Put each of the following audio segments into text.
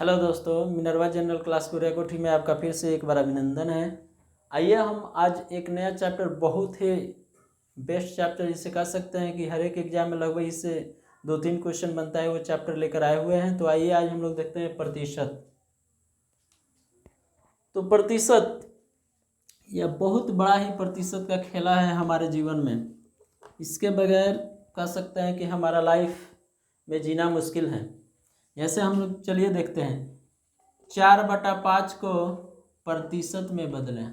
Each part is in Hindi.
हेलो दोस्तों, मिनरवा जनरल क्लास पूरे कोठी में आपका फिर से एक बार अभिनंदन है। आइए हम आज एक नया चैप्टर, बहुत ही बेस्ट चैप्टर जिसे कह सकते हैं कि हर एक एग्जाम में लगभग इससे 2-3 क्वेश्चन बनता है, वो चैप्टर लेकर आए हुए हैं। तो आइए आज हम लोग देखते हैं प्रतिशत। तो प्रतिशत यह बहुत बड़ा ही प्रतिशत का खेला है हमारे जीवन में। इसके बगैर कह सकते हैं कि हमारा लाइफ में जीना मुश्किल है। जैसे हम लोग चलिए देखते हैं, 4/5 को प्रतिशत में बदलें।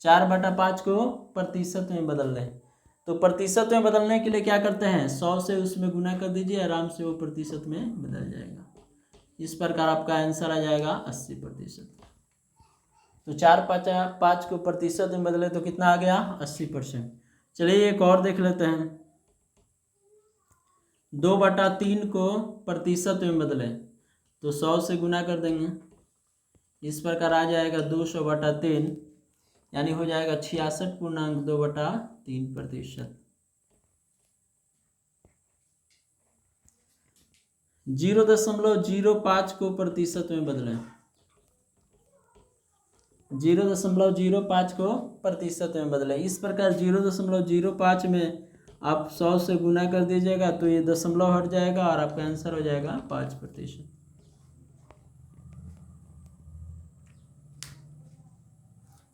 4/5 को प्रतिशत में बदल लें। तो प्रतिशत में बदलने के लिए क्या करते हैं, 100 से उसमें गुना कर दीजिए, आराम से वो प्रतिशत में बदल जाएगा। इस प्रकार आपका आंसर आ जाएगा 80%। तो 4/5 को प्रतिशत में बदले तो कितना आ गया, 80%। चलिए एक और देख लेते हैं, 2/3 को प्रतिशत में बदलें तो 100 से गुना कर देंगे। इस प्रकार आ जाएगा 200/3, यानी हो जाएगा 66.2/3%। 0.05 को प्रतिशत में बदलें। 0.05 को प्रतिशत में बदलें। इस प्रकार 0.05 में आप 100 से गुना कर दीजिएगा तो ये दशमलव हट जाएगा और आपका आंसर हो जाएगा 5%।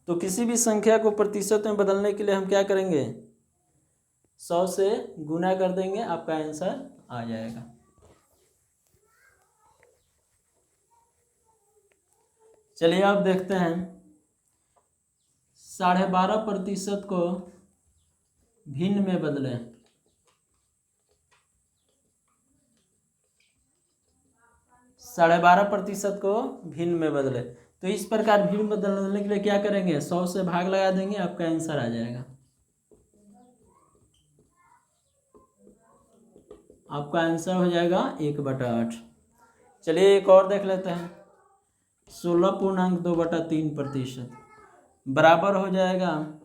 तो किसी भी संख्या को प्रतिशत में बदलने के लिए हम क्या करेंगे, 100 से गुना कर देंगे, आपका आंसर आ जाएगा। चलिए अब देखते हैं, 12.5% को भिन्न में बदलें। 12.5% को भिन्न में बदले तो इस प्रकार भिन्न बदलने के लिए क्या करेंगे, 100 से भाग लगा देंगे, आपका आंसर आ जाएगा। आपका आंसर हो जाएगा 1/8। चलिए एक और देख लेते हैं, 16.2/3% बराबर हो जाएगा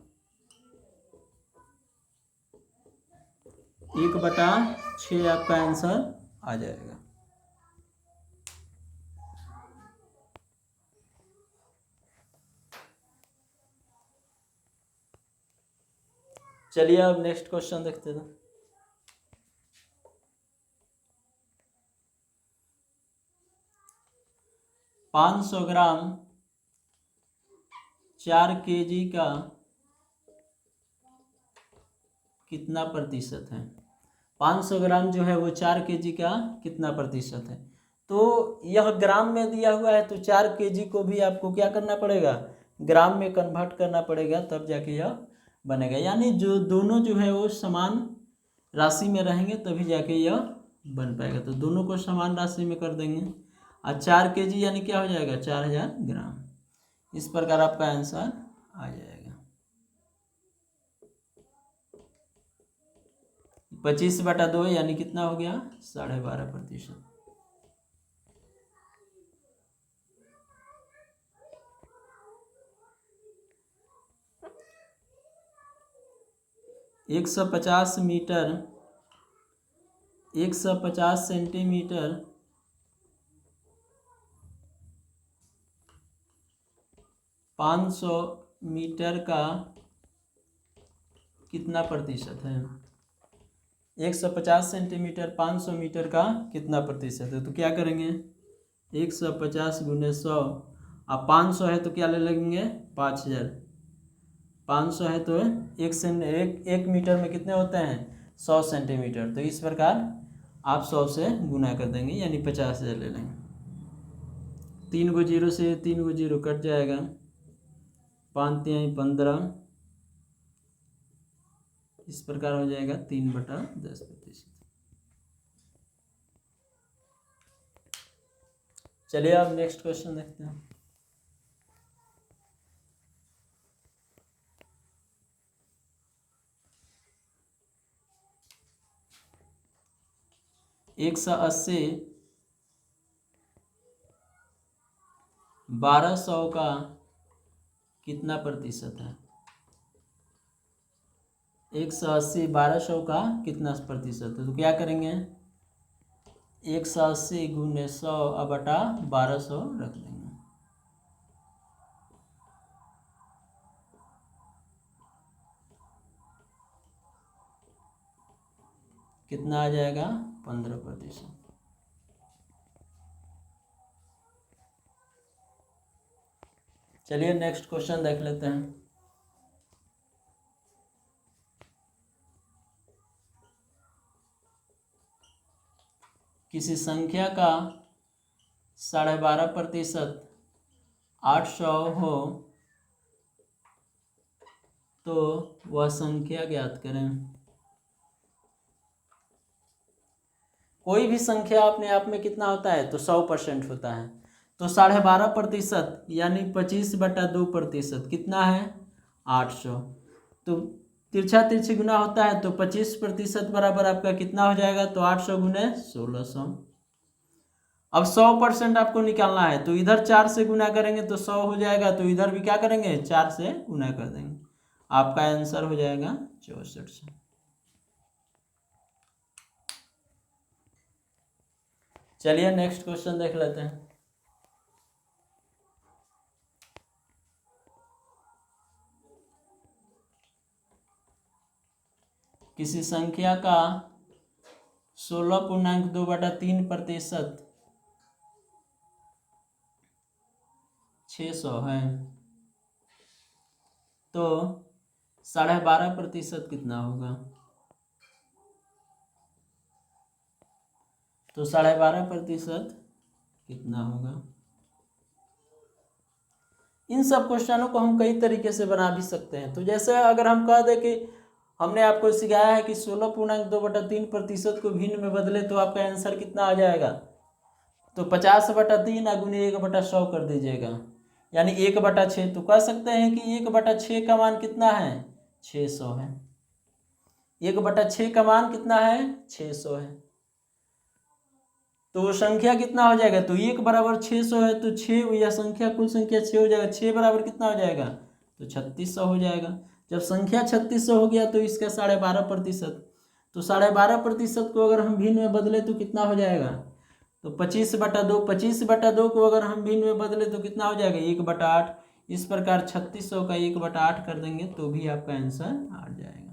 1/6। आपका आंसर आ जाएगा। चलिए अब नेक्स्ट क्वेश्चन देखते हैं। 500 ग्राम 4 kg का कितना प्रतिशत है। 500 ग्राम जो है वो 4 kg का कितना प्रतिशत है। तो यह ग्राम में दिया हुआ है, तो 4 kg को भी आपको क्या करना पड़ेगा, ग्राम में कन्वर्ट करना पड़ेगा, तब जाके यह बनेगा। यानी जो दोनों जो है वो समान राशि में रहेंगे तभी जाके यह बन पाएगा। तो दोनों को समान राशि में कर देंगे और 4 kg यानी क्या हो जाएगा, 4000 ग्राम। इस प्रकार आपका आंसर आ जाएगा। 25/2 यानी कितना हो गया, 12.5%। एक 150 मीटर 150 सेंटीमीटर 500 मीटर का कितना प्रतिशत है। 150 सेंटीमीटर 500 मीटर का कितना प्रतिशत है। तो क्या करेंगे, 150 × 100, अब 500 है तो क्या ले लेंगे, 5000। 500 है तो एक मीटर में कितने होते हैं, 100 सेंटीमीटर। तो इस प्रकार आप 100 से गुना कर देंगे, यानी 50,000 ले लेंगे। 3 को 0 से 3 को 0 कट जाएगा, 5 × 15। इस प्रकार हो जाएगा 3/10%। चलिए अब नेक्स्ट क्वेश्चन देखते हैं। एक 180 1200 का कितना प्रतिशत है। 180 1200 का कितना प्रतिशत है। तो क्या करेंगे, 180 गुने 100 बटा 1200 रख लेंगे। कितना आ जाएगा? 15%। चलिए नेक्स्ट क्वेश्चन देख लेते हैं। किसी संख्या का 12.5% 800 हो तो वह संख्या ज्ञात करें। कोई भी संख्या अपने आप में कितना होता है? तो 100% होता है। तो 12.5% यानी 25/2% कितना है? 800। तो तिरछा तिरछी गुना होता है तो 25% बराबर आपका कितना हो जाएगा? तो 800 गुने 1600। अब 100% आपको निकालना है तो इधर 4 से गुना करेंगे तो 100 हो जाएगा, तो इधर भी क्या करेंगे? 4 से गुना कर देंगे। आपका आंसर हो जाएगा 6400। चलिए नेक्स्ट क्वेश्चन देख लेते हैं। किसी संख्या का 16.2/3% 600 है तो 12.5% कितना होगा? तो 12.5% कितना होगा? इन सब क्वेश्चनों को हम कई तरीके से बना भी सकते हैं। तो जैसे अगर हम कह दें कि हमने आपको सिखाया है कि 16.2/3% को भिन्न में बदले तो आपका आंसर कितना आ जाएगा? तो 50/3 गुने 1/100 कर दीजिएगा, यानी 1/6। तो कह सकते हैं कि 1/6 का मान कितना है? 600 है। 1/6 का मान कितना है? 600 है। तो वो संख्या कितना हो जाएगा? तो 1 बराबर 600 है तो 6 यह संख्या कुल संख्या 6 हो जाएगा। 6 बराबर कितना हो जाएगा? तो 3600 हो जाएगा। जब संख्या 3600 हो गया तो इसका 12.5%। तो 12.5% को अगर हम भिन्न में बदले तो कितना हो जाएगा? तो 25/2। 25/2 को अगर हम भिन्न में बदले तो कितना हो जाएगा? 1/8। इस प्रकार 3600 का 1/8 कर देंगे तो भी आपका आंसर आ जाएगा।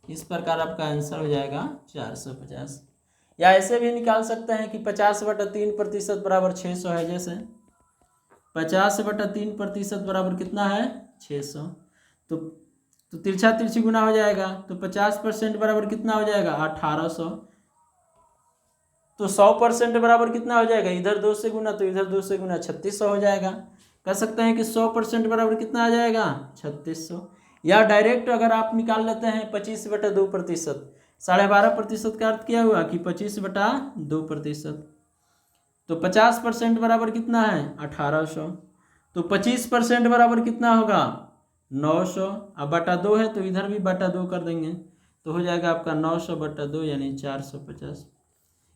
इस प्रकार आपका आंसर हो जाएगा 450। या ऐसे भी निकाल सकते हैं कि 50/3% बराबर 600 है। जैसे 50/3% बराबर कितना है? 600। तो तिरछा तिरछी गुना हो जाएगा तो 50% बराबर कितना हो जाएगा? 1800। तो 100% बराबर कितना हो जाएगा? इधर 2 से गुना तो इधर 2 से गुना 3600 हो जाएगा। कह सकते हैं कि 100% बराबर कितना आ जाएगा? 3600। या डायरेक्ट अगर आप निकाल लेते हैं 25/2%, 12.5% का अर्थ क्या हुआ कि 25/2%। तो 50% बराबर कितना है? 1800। तो 25% बराबर कितना होगा? 900। अब बटा 2 है तो इधर भी बटा 2 कर देंगे तो हो जाएगा आपका 900/2 यानी 450।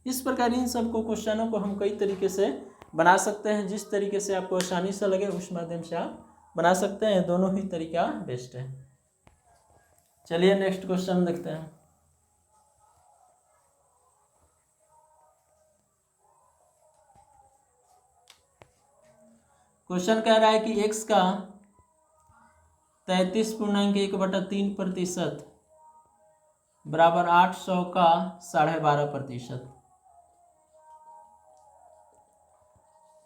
इस प्रकार इन सबको क्वेश्चनों को हम कई तरीके से बना सकते हैं। जिस तरीके से आपको आसानी से लगे उस माध्यम से आप बना सकते हैं। दोनों ही तरीका बेस्ट है। चलिए नेक्स्ट क्वेश्चन देखते हैं। क्वेश्चन कह रहा है कि x का 33.1/3% बराबर 800 का 12.5%।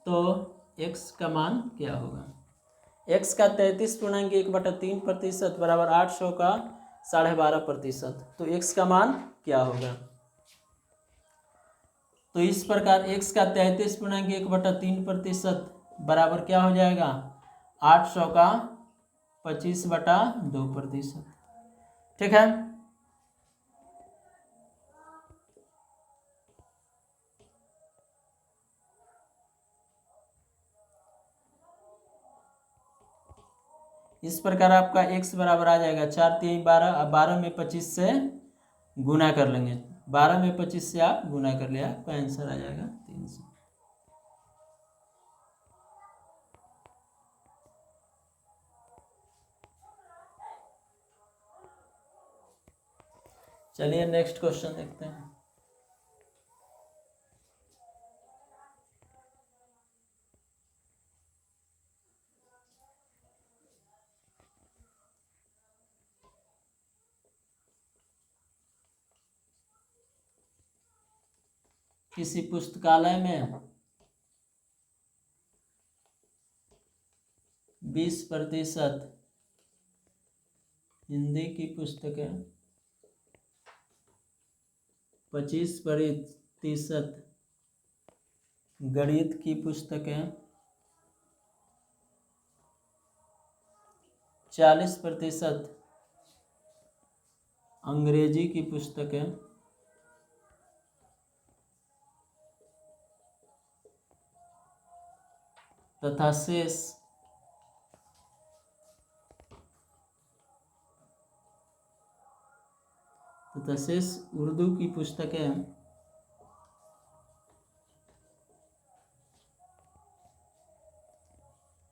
तो x का मान क्या होगा? x का 33.1/3% बराबर 800 का 12.5%। तो x का मान क्या होगा? तो इस प्रकार x का 33.1/3% बराबर क्या हो जाएगा? 800 का 25/2%। ठीक है। इस प्रकार आपका x बराबर आ जाएगा 4×3 12। अब 12 में 25 से गुना कर लेंगे। 12 में 25 से आप गुना कर लिया, आपका आंसर आ जाएगा 300। चलिए नेक्स्ट क्वेश्चन देखते हैं। किसी पुस्तकालय में 20% हिंदी की पुस्तकें, 25% गणित की पुस्तकें, 40% अंग्रेजी की पुस्तकें तथा शेष उर्दू की पुस्तकें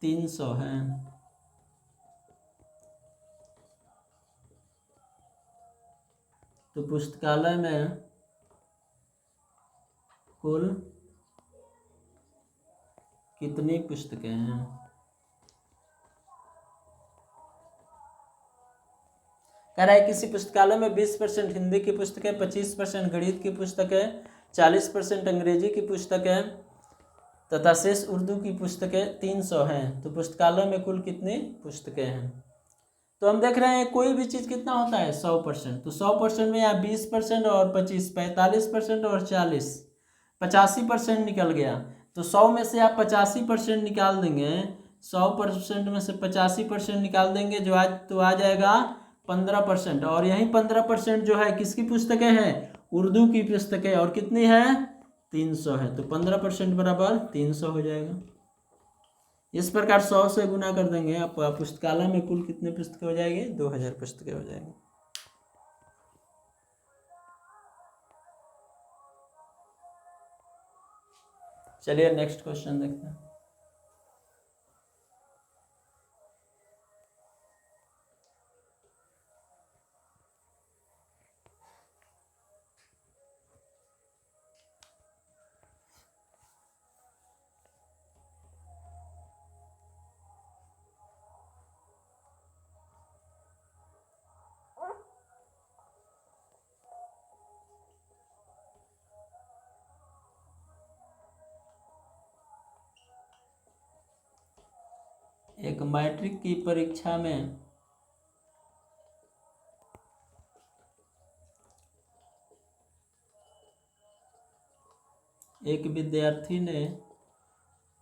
300 हैं। तो पुस्तकालय में कुल कितनी पुस्तकें हैं? कह रहा है किसी पुस्तकालय में 20% हिंदी की पुस्तकें, 25% गणित की पुस्तकें, 40% अंग्रेजी की पुस्तकें तथा शेष उर्दू की पुस्तकें 300 हैं। तो पुस्तकालय में कुल कितनी पुस्तकें हैं? तो हम देख रहे हैं कोई भी चीज़ कितना होता है 100%। तो 100% में यहाँ 20% और 25 45% और 40 85% निकल गया। तो 100 में से आप 85% निकाल देंगे, 100% में से 85% निकाल देंगे जो आज तो आ जाएगा 15%। और यही 15% जो है किसकी पुस्तकें हैं? उर्दू की पुस्तकें। और कितनी है? 300 है। तो 15% बराबर 300 हो जाएगा। इस प्रकार 100 से गुना कर देंगे, आप पुस्तकालय में कुल कितने पुस्तकें हो जाएंगे? 2000 पुस्तकें हो जाएंगी। चलिए नेक्स्ट क्वेश्चन देखते हैं। एक मैट्रिक की परीक्षा में एक विद्यार्थी ने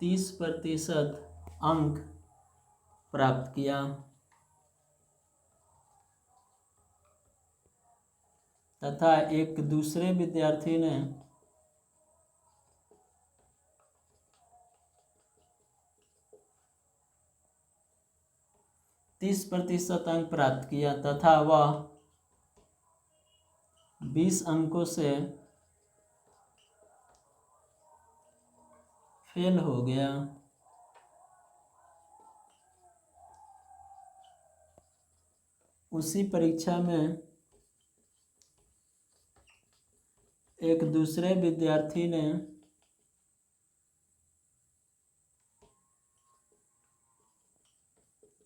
30% अंक प्राप्त किया तथा एक दूसरे विद्यार्थी ने 30% अंक प्राप्त किया तथा वह 20 अंकों से फेल हो गया। उसी परीक्षा में एक दूसरे विद्यार्थी ने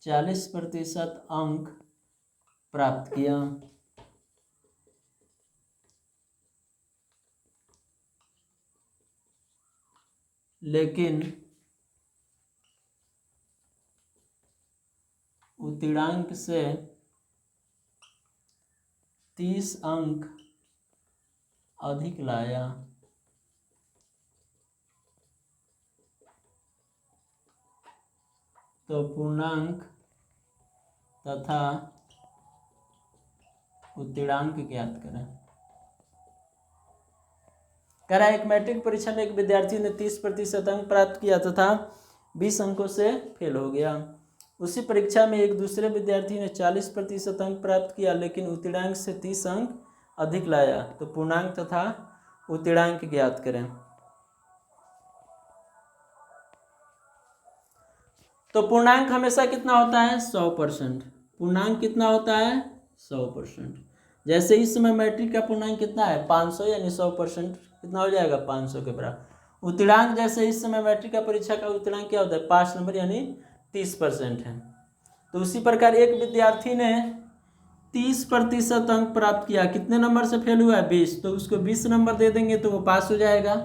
40% अंक प्राप्त किया। लेकिन उत्तीर्णांक से 30 अंक अधिक लाया। तो पूर्णांक तथा उत्तीर्णांक ज्ञात करें। कह रहा है एक मैट्रिक परीक्षा में एक विद्यार्थी ने 30% अंक प्राप्त किया तथा 20 अंकों से फेल हो गया। उसी परीक्षा में एक दूसरे विद्यार्थी ने 40% अंक प्राप्त किया लेकिन उत्तीर्णांक से 30 अंक अधिक लाया। तो पूर्णांक तथा उत्तीर्णांक ज्ञात करें। तो पूर्णांक हमेशा कितना होता है? 100%। पूर्णांक कितना होता है? 100%। जैसे इस समय मैट्रिक का पूर्णांक कितना है 500, यानी 100% कितना हो जाएगा 500 के बराबर। उत्तीर्णांक जैसे इस समय मैट्रिक का परीक्षा का उत्तीर्णांक क्या होता है 5 नंबर यानी 30% है। तो उसी प्रकार एक विद्यार्थी ने 30% अंक प्राप्त किया, कितने नंबर से फेल हुआ है 20, तो उसको 20 नंबर दे देंगे तो वो पास हो जाएगा।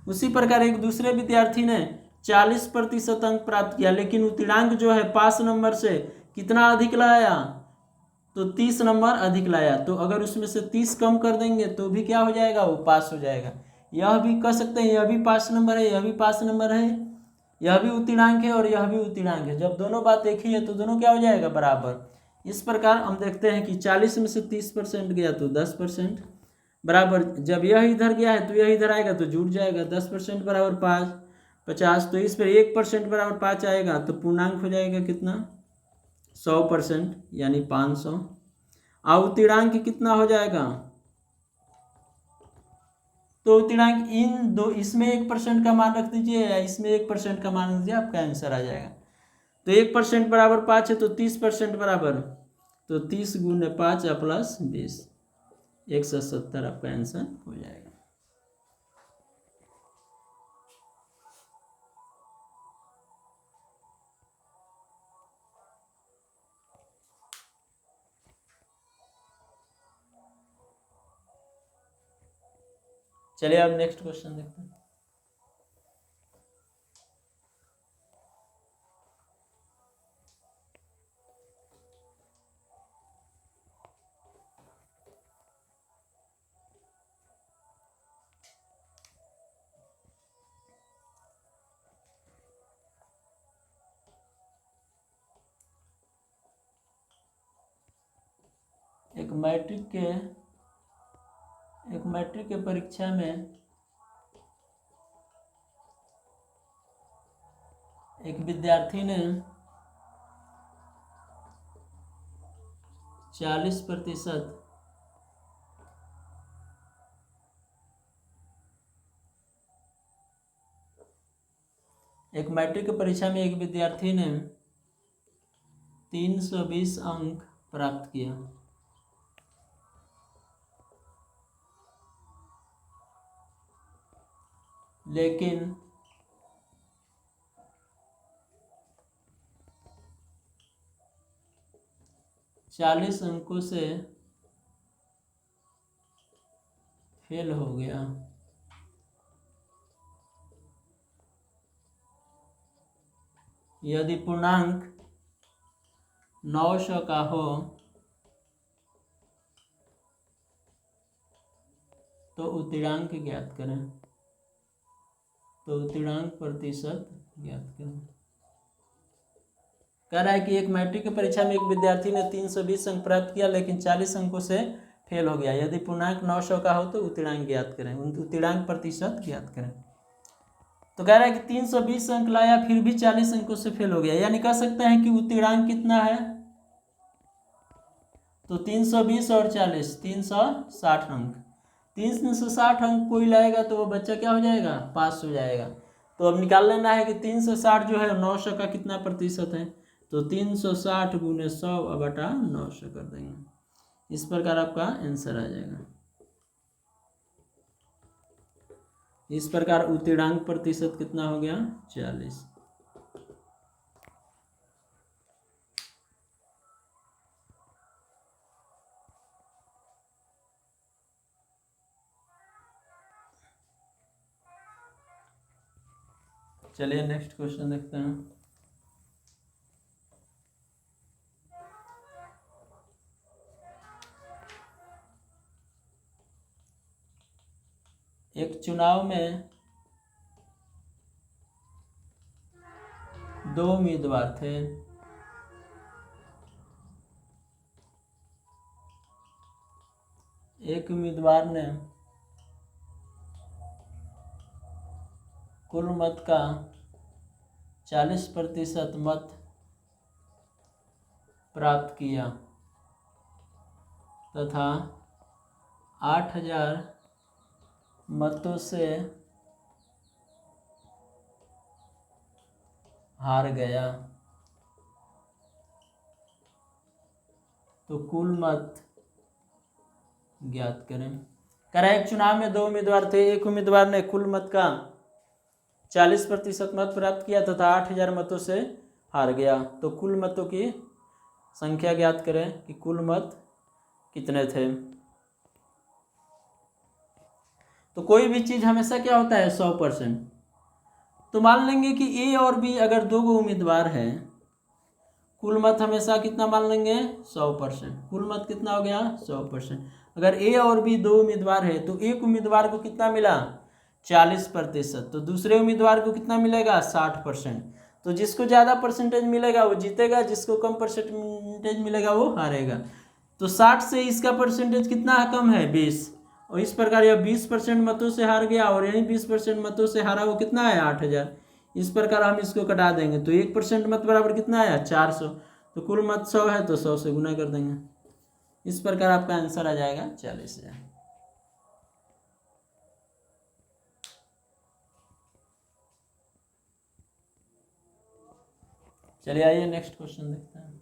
उसी प्रकार एक दूसरे विद्यार्थी ने 40% अंक प्राप्त किया, लेकिन उत्तीर्णांक जो है 5 नंबर से कितना अधिक लाया, तो 30 नंबर अधिक लाया। तो अगर उसमें से 30 कम कर देंगे तो भी क्या हो जाएगा, वो पास हो जाएगा। यह भी कह सकते हैं यह भी 5 नंबर है, यह भी 5 नंबर है, यह भी उत्तीर्णांक है और यह भी उत्तीर्णांक है। जब दोनों बात एक ही है तो दोनों क्या हो जाएगा बराबर। इस प्रकार हम देखते हैं कि 40 में से 30% गया तो 10% बराबर, जब यह इधर गया है तो यह इधर आएगा तो जुड़ जाएगा। 10% बराबर 5, 50, तो इस पर 1% बराबर 5 आएगा तो पूर्णांक हो जाएगा कितना 100%, यानी 500। और उत्तीर्णांक कितना हो जाएगा, तो उत्तीर्णांक इन दो, इसमें 1% का मान रख दीजिए या इसमें 1% का मान रख दीजिए, आपका आंसर आ जाएगा। तो 1% बराबर 5 है तो 30% बराबर, तो 30 गुने 5 प्लस 20, 170 आपका आंसर हो जाएगा। चलिए अब नेक्स्ट क्वेश्चन देखते हैं। एक मैट्रिक के परीक्षा में एक विद्यार्थी ने 40%, एक मैट्रिक की परीक्षा में एक विद्यार्थी ने 320 अंक प्राप्त किया, लेकिन चालीस अंकों से फेल हो गया। यदि पूर्णांक 900 का हो तो उत्तीर्णांक ज्ञात करें, तो उत्तीर्णांक प्रतिशत ज्ञात करें। कह रहा है कि एक मैट्रिक की परीक्षा में एक विद्यार्थी ने 320 अंक प्राप्त किया लेकिन 40 अंकों से फेल हो गया। यदि पूर्णांक 900 का हो तो उत्तीर्णांक ज्ञात करें, उत्तीर्णांक प्रतिशत ज्ञात करें। तो कह रहा है कि 320 अंक लाया फिर भी 40 अंकों से फेल हो गया, यानी कह सकते हैं कि उत्तीर्णांक कितना है, तो 320 और 40 360 अंक। 360 अंक कोई लाएगा तो वो बच्चा क्या हो जाएगा, पास हो जाएगा। तो अब निकाल लेना है कि 360 जो है 900 का कितना प्रतिशत है, तो 360 गुने 100 बटा 900 कर देंगे। इस प्रकार आपका आंसर आ जाएगा। इस प्रकार उत्तीर्णांक प्रतिशत कितना हो गया 40। चलिए नेक्स्ट क्वेश्चन देखते हैं। एक चुनाव में 2 उम्मीदवार थे। एक उम्मीदवार ने कुल मत का 40% मत प्राप्त किया तथा 8000 मतों से हार गया, तो कुल मत ज्ञात करें। कह एक चुनाव में 2 उम्मीदवार थे। एक उम्मीदवार ने कुल मत का 40% मत प्राप्त किया तथा 8000 मतों से हार गया। तो कुल मतों की संख्या ज्ञात करें कि कुल मत कितने थे। तो कोई भी चीज़ हमेशा क्या होता है 100%। तो मान लेंगे कि ए और बी अगर 2 उम्मीदवार हैं, कुल मत हमेशा कितना मान लेंगे 100%। कुल मत कितना हो गया 100%। अगर ए और बी 2 उम्मीदवार है तो एक उम्मीदवार को कितना मिला 40%, तो दूसरे उम्मीदवार को कितना मिलेगा 60%। तो जिसको ज़्यादा परसेंटेज मिलेगा वो जीतेगा, जिसको कम परसेंटेज मिलेगा वो हारेगा। तो 60 से इसका परसेंटेज कितना कम है 20, और इस प्रकार यह 20% मतों से हार गया और यही 20% मतों से हारा वो कितना है 8000। इस प्रकार हम इसको कटा देंगे तो 1% मत बराबर कितना आया 400। तो कुल मत 100 है तो 100 से गुना कर देंगे। इस प्रकार आपका आंसर आ जाएगा 40,000। चलिए आइए नेक्स्ट क्वेश्चन देखते हैं।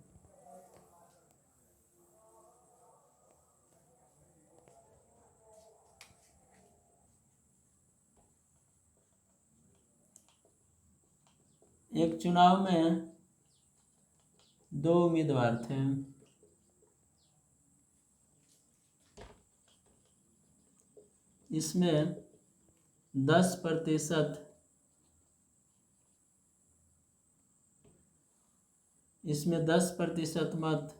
एक चुनाव में 2 उम्मीदवार थे। इसमें 10% मत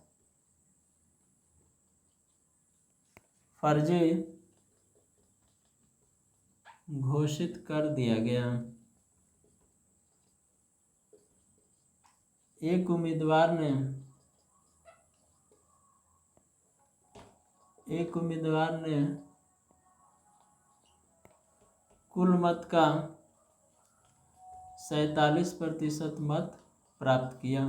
फर्जी घोषित कर दिया गया। एक उम्मीदवार ने कुल मत का 47% मत प्राप्त किया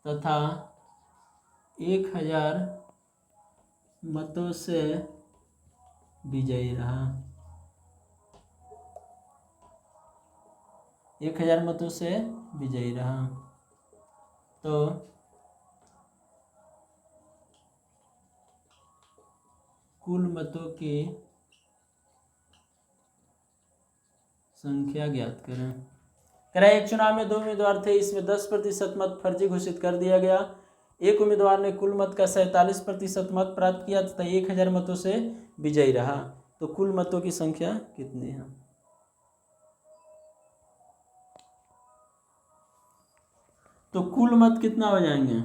तथा 1000 मतों से विजयी रहा। 1000 मतों से विजयी रहा। तो कुल मतों की संख्या ज्ञात करें। करें एक चुनाव में 2 उम्मीदवार थे। इसमें 10% मत फर्जी घोषित कर दिया गया। एक उम्मीदवार ने कुल मत का 47% मत प्राप्त किया तथा 1000 मतों से विजयी रहा। तो कुल मतों की संख्या कितनी है। तो कुल मत कितना हो जाएंगे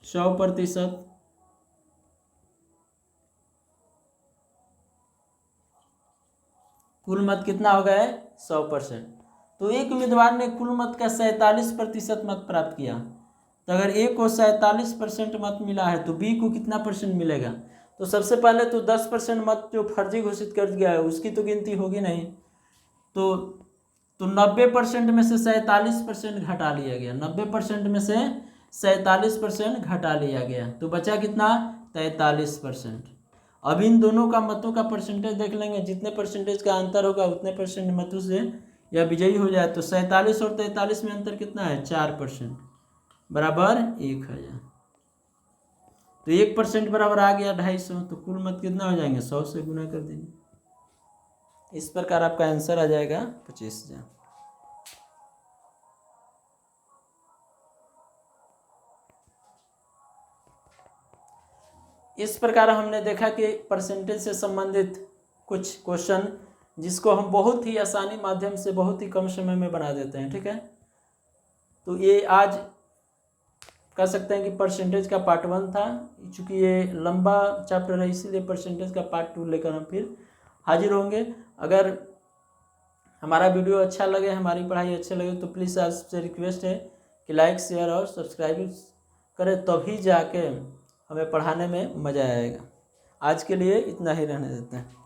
100%। कुल मत कितना हो गया 100%। तो एक उम्मीदवार ने कुल मत का 47% मत प्राप्त किया। तो अगर ए को 47% मत मिला है तो बी को कितना परसेंट मिलेगा। तो सबसे पहले तो 10% मत जो फर्जी घोषित कर दिया है उसकी तो गिनती होगी नहीं। तो 90% में से 47% घटा लिया गया। 90% में से 47% घटा लिया गया तो बचा कितना 43%। अब इन दोनों का मतों का परसेंटेज देख लेंगे। जितने परसेंटेज का अंतर होगा उतने परसेंट मतों से यह विजयी हो जाए। तो 47 और 43 में अंतर कितना है 4% बराबर 1000। तो 1% बराबर आ गया 250। तो कुल मत कितना हो जाएंगे 100 से गुना कर देंगे। इस प्रकार आपका आंसर आ जाएगा 25,000। इस प्रकार हमने देखा कि परसेंटेज से संबंधित कुछ क्वेश्चन जिसको हम बहुत ही आसानी माध्यम से बहुत ही कम समय में बना देते हैं। ठीक है, तो ये आज कह सकते हैं कि परसेंटेज का पार्ट 1 था। चूँकि ये लंबा चैप्टर है इसीलिए परसेंटेज का पार्ट 2 लेकर हम फिर हाजिर होंगे। अगर हमारा वीडियो अच्छा लगे, हमारी पढ़ाई अच्छी लगे तो प्लीज़ आपसे रिक्वेस्ट है कि लाइक शेयर और सब्सक्राइब करें, तभी जाके हमें पढ़ाने में मज़ा आएगा। आज के लिए इतना ही रहने देते हैं।